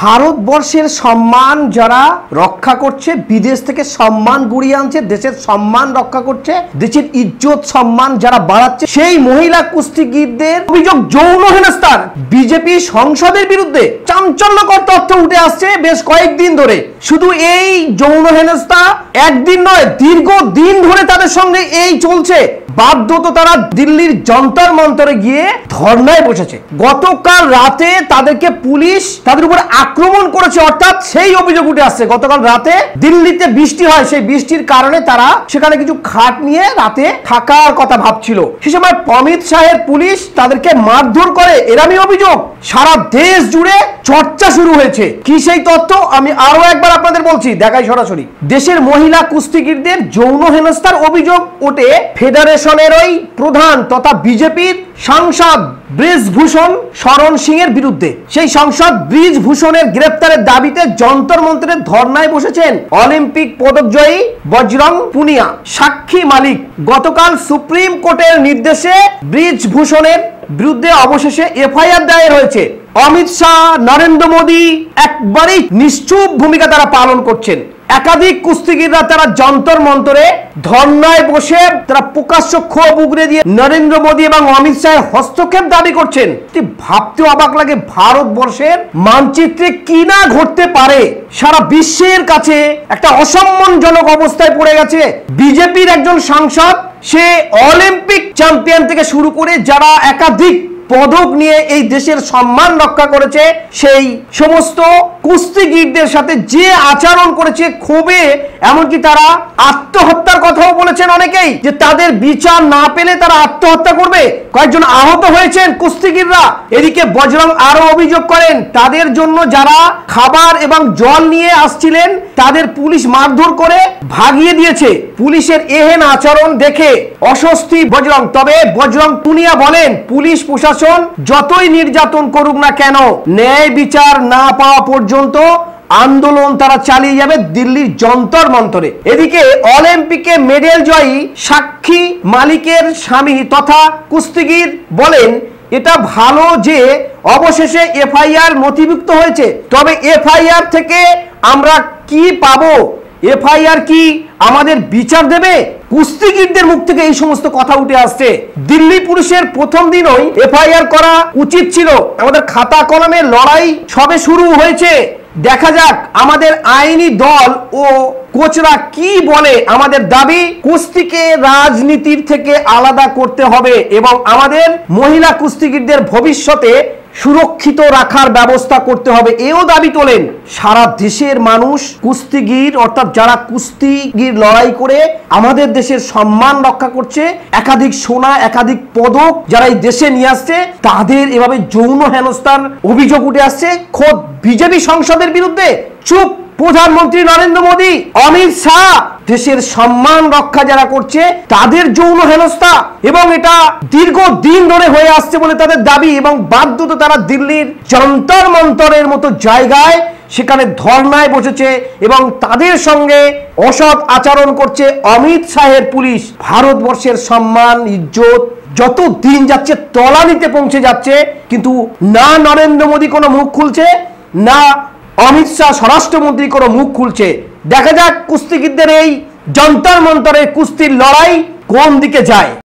ভারতবর্ষের সম্মান যারা রক্ষা করছে, বিদেশ থেকে সম্মান গুড়িয়ে আনছে, দেশের সম্মান রক্ষা করছে, দেশের ইজ্জত সম্মান যারা বাড়াচ্ছে, সেই মহিলা কুস্তিগীরদের অভিযোগ যৌন হেনস্থার বিজেপি সংসদের বিরুদ্ধে চাঞ্চল্যকর তথ্য উঠে আসছে বেশ কয়েকদিন ধরে। শুধু এই যৌন হেনস্থা একদিন নয়, দীর্ঘদিন ধরে তাদের সঙ্গে এই চলছে। বাধ্যত তারা দিল্লির যন্তর মন্তরে গিয়ে ধর্নায় বসেছে। গতকাল রাতে তাদেরকে পুলিশ তাদের উপর আক্রমণ করেছে, অর্থাৎ সেই অভিযোগ উঠে আসছে গতকাল রাতে দিল্লিতে বৃষ্টি হয়, সেই বৃষ্টির কারণে তারা সেখানে কিছু খাট নিয়ে রাতে থাকার কথা ভাবছিল। সে সময় অমিত শাহের পুলিশ তাদেরকে মারধর করে, এরকমই অভিযোগ সারা দেশ জুড়ে চর্চা শুরু হয়েছে। কি সেই তথ্য আমি আরো একবার আপনাদের বলছি, দেখাই সরাসরি। দেশের মহিলা কুস্তিগীরদের যৌন হেনস্থার অভিযোগ ওঠে ফেডারেশনের ওই প্রধান তথা বিজেপির সাংসদ ব্রিজভূষণ শরণ সিং এর বিরুদ্ধে। সেই সাংসদ ব্রিজভূষণের গ্রেপ্তারের দাবিতে যন্তর মন্তরে ধর্নায় বসেছেন অলিম্পিক পদকজয়ী বজরং পুনিয়া, সাক্ষী মালিক। গতকাল সুপ্রিম কোর্টের নির্দেশে ব্রিজভূষণের বিরুদ্ধে অবশেষে এফআইআর দায়ের হয়েছে। অমিত শাহ, নরেন্দ্র মোদী একবারেই নিশ্চুপ ভূমিকা তারা পালন করছেন। একাধিক কুস্তিগীররা তারা যন্তর মন্তরে ধর্নায় বসে তারা প্রকাশ্য ক্ষোভ উগরে দিয়ে নরেন্দ্র মোদী এবং অমিত শাহের হস্তক্ষেপ দাবি করছেন। ভাবতে অবাক লাগে, ভারতবর্ষের মানচিত্রে কি না ঘটতে পারে। সারা বিশ্বের কাছে একটা অসম্মানজনক অবস্থায় পড়ে গেছে বিজেপির একজন সাংসদ। সে অলিম্পিক চ্যাম্পিয়ন থেকে শুরু করে যারা একাধিক পদক নিয়ে এই দেশের সম্মান রক্ষা করেছে, সেই সমস্ত কুস্তিগীরদের সাথে যে আচরণ করেছে ক্ষোভে, এমনকি তারা আত্মহত্যার কথাও বলেছেন অনেকেই, যে তাদের বিচার না পেলে তারা আত্মহত্যা করবে। কয়েকজন আহত হয়েছেন কুস্তিগীররা। এদিকে বজরং আরো অভিযোগ করেন তাদের জন্য যারা খাবার এবং জল নিয়ে আসছিলেন তাদের পুলিশ মারধর করে ভাগিয়ে দিয়েছে। পুলিশের এহেন আচরণ দেখে অস্বস্তি বজরং। তবে বজরং পুনিয়া বলেন, পুলিশ প্রশাসন যতই নির্যাতন করুক না কেন, ন্যায় বিচার না পাওয়া পর্যন্ত আন্দোলন তারা চালিয়ে যাবে দিল্লির যন্তর মন্তরে। এদিকে অলিম্পিকে মেডেল জয়ী সাক্ষী মালিকের স্বামী তথা কুস্তিগীর বলেন, এটা ভালো যে অবশেষে এফআইআর নথিভুক্ত হয়েছে। তবে এফআইআর থেকে আমরা কি পাবো? এফআইআর কি আমাদের বিচার দেবে? কুস্তিগীরদের মুখ থেকে এই সমস্ত কথা উঠে আসছে। দিল্লি পুলিশের প্রথম দিনই এফআইআর করা উচিত ছিল। আমাদের খাতা কলমের লড়াই সবে শুরু হয়েছে। দেখা যাক আমাদের আইনি দল ও কোচরা কি বলে। আমাদের দাবি কুস্তিকে রাজনীতির থেকে আলাদা করতে হবে এবং আমাদের মহিলা কুস্তিগীরদের ভবিষ্যতে সুরক্ষিত রাখার ব্যবস্থা করতে হবে, এও দাবি তোলেন। সারা দেশের মানুষ কুস্তিগীর, অর্থাৎ যারা কুস্তিগীর লড়াই করে আমাদের দেশের সম্মান রক্ষা করছে, একাধিক সোনা একাধিক পদক যারা এই দেশে নিয়ে আসছে, তাদের এভাবে যৌন হেনস্থার অভিযোগ উঠে আসছে খোদ বিজেপি সংসদের বিরুদ্ধে। চুপ প্রধানমন্ত্রী নরেন্দ্র মোদী, অমিত শাহ। দেশের সম্মান রক্ষা যারা করছে তাদের যৌন হেনস্থা, এবং এটা দীর্ঘদিন ধরে হয়ে আসছে বলে তাদের দাবি, এবং বাধ্যত তারা দিল্লির যন্তর মন্তরের মতো জায়গায় সেখানে ধর্নায় বসেছে এবং তাদের সঙ্গে অসৎ আচরণ করছে অমিত শাহের পুলিশ। ভারতবর্ষের সম্মান ইজ্জত যত দিন যাচ্ছে তলানিতে পৌঁছে যাচ্ছে, কিন্তু না নরেন্দ্র মোদী কোনো মুখ খুলছে, না অমিত শাহ স্বরাষ্ট্রমন্ত্রী কোনো মুখ খুলছে। দেখা যাক কুস্তিগীরদের এই যন্তর মন্তরের কুস্তির লড়াই কোন দিকে যায়।